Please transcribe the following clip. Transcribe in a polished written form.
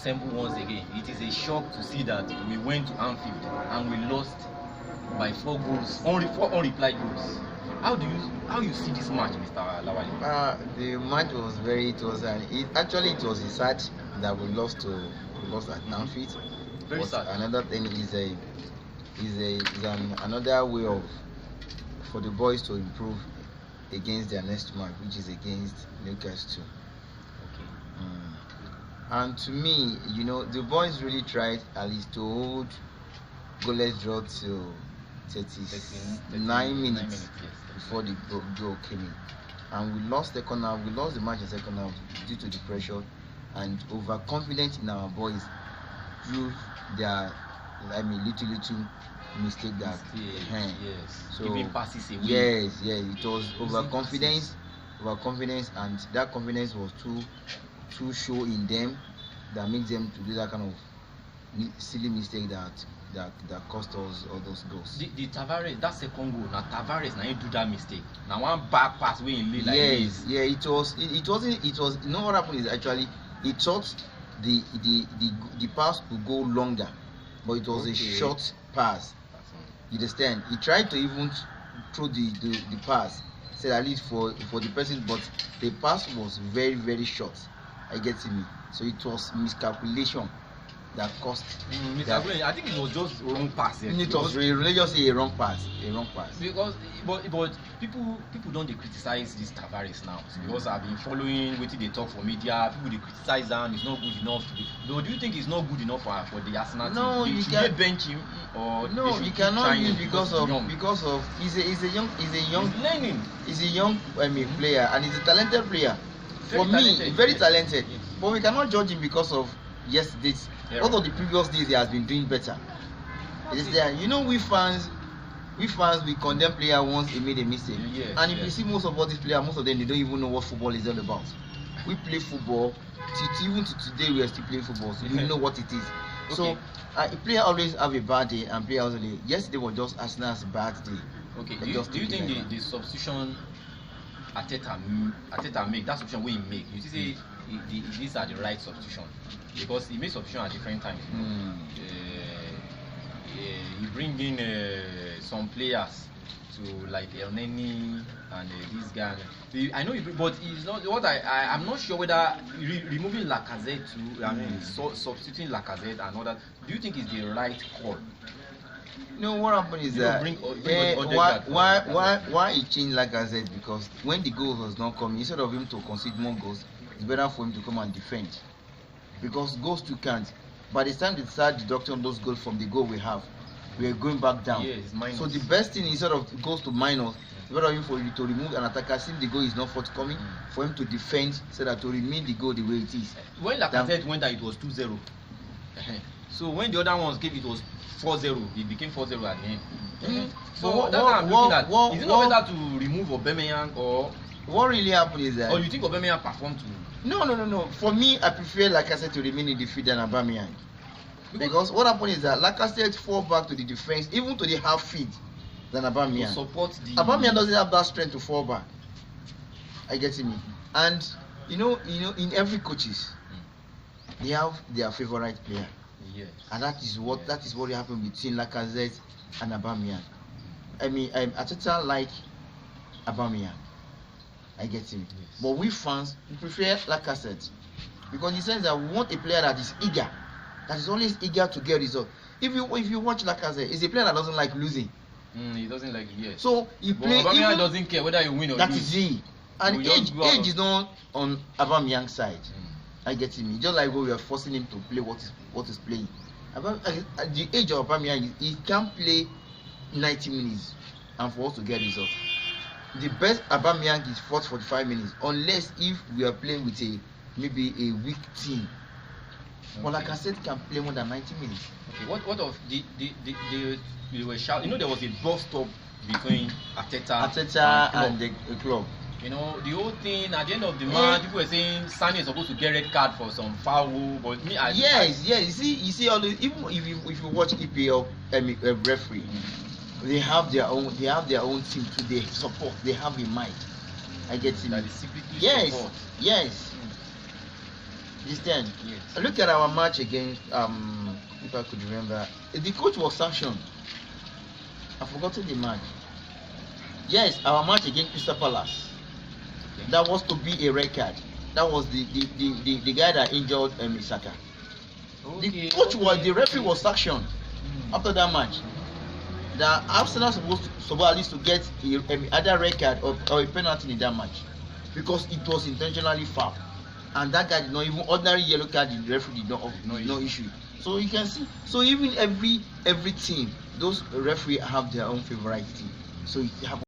assemble once again. It is a shock to see that we went to Anfield and we lost by 4 goals, only 4 unreplied goals. How you see this match, Mr. Lawale? The match was actually it was sad that we lost at Anfield. Very sad. Another thing is another way of for the boys to improve against their next match, which is against Newcastle. Okay. And to me, the boys really tried at least to hold goalless draw till 39 minutes before the goal came in, and we lost the second half. We lost the match in second half due to the pressure and overconfidence in our boys through their little mistake that yes. So giving passes away. Yes, it was overconfidence, and that confidence was too show in them that makes them to do that kind of silly mistake that cost us all those goals. The Tavares, that second goal, now Tavares now he do that mistake. Now one back pass way in like this. Yeah, it was. You know what happened is actually he thought the pass would go longer, but it was a short pass. You understand? He tried to even throw the pass, said at least for the person, but the pass was very, very short. I get me. So it was miscalculation that cost. I think it was just wrong pass. It was really just a wrong pass. Because but people don't criticize this Tavares now because I've been following what they talk for media. People they criticize him. It's not good enough. Though, do you think it's not good enough for the Arsenal team? No, you can't bench him or no, you cannot use because of he's a young player, and he's a talented player. Very talented. Yes. But we cannot judge him because of yesterday's. What of the previous days he has been doing better. It is there. We fans we condemn player once he made a mistake. And if you see most of all these players, most of them they don't even know what football is all about. We play football. Even to today we are still playing football, so we know what it is. Okay. So a player always have a bad day, and player also yesterday was just Arsenal's bad day. Okay. Do you think the substitution Arteta make, that substitution he make, you see these are the right substitution? Because he made substitution at different times. He bring in some players to like El Neni and this guy. I know, but he's not. What I'm not sure whether removing Lacazette to substituting Lacazette and all that. Do you think is the right call? What happened is that why he changed Lacazette, because when the goal was not coming, instead of him to concede more goals, it's better for him to come and defend, because goals too can't. By the time they start deducting those goals from the goal we have, we are going back down. So the best thing, instead of goes to minus, it's better for you to remove an attacker since the goal is not forthcoming, for him to defend so that to remain the goal the way it is. When Lacazette went out, it was 2-0. So when the other ones came, it was 4-0. It became 4-0 at the end. So that's what I'm looking at. Is it not better to remove Aubameyang, or what really happened is that? Or you think Aubameyang performed too? No. For me, I prefer Lacazette to remain in the field than Aubameyang. Because what happened is that Lacazette fall back to the defense, even to the half field, than Aubameyang. Aubameyang doesn't have that strength to fall back. I get me. And in every coaches, they have their favorite player. Yes. And that is what happened between Lacazette and Aubameyang. Arteta like Aubameyang. I get him. Yes. But we fans, we prefer Lacazette, because he says that we want a player that is eager, that is always eager to get results. If you watch Lacazette, he's a player that doesn't like losing. He doesn't like it. So he plays. Aubameyang doesn't care whether you win or lose. That is he. And age is not on Aubameyang's side. I get him. It's just like we are forcing him to play what is playing. At the age of Aubameyang, he can play 90 minutes and for us to get results. The best Aubameyang is 45 minutes, unless if we are playing with maybe a weak team. But like I said, can play more than 90 minutes. Okay. What of they were shouting? There was a bus stop between Arteta and the club. The whole thing at the end of the match, people were saying Sane is supposed to get red card for some foul, but me, You see all the, even if you watch EPL referee, they have their own team to they support. They have a mind. I get it. That is secretly support. Yes. This then, Yes. look at our match against if I could remember, the coach was sanctioned. I've forgotten the match. Yes, our match against Crystal Palace. Okay. That was to be a red card. That was the guy that injured Isaka. Okay, The coach was the referee was sanctioned after that match. That Arsenal supposed at least to get either red card or a penalty in that match because it was intentionally foul, and that guy did not even ordinary yellow card. The referee did not issue. So you can see. So even every team, those referee have their own favorite team. So it happens.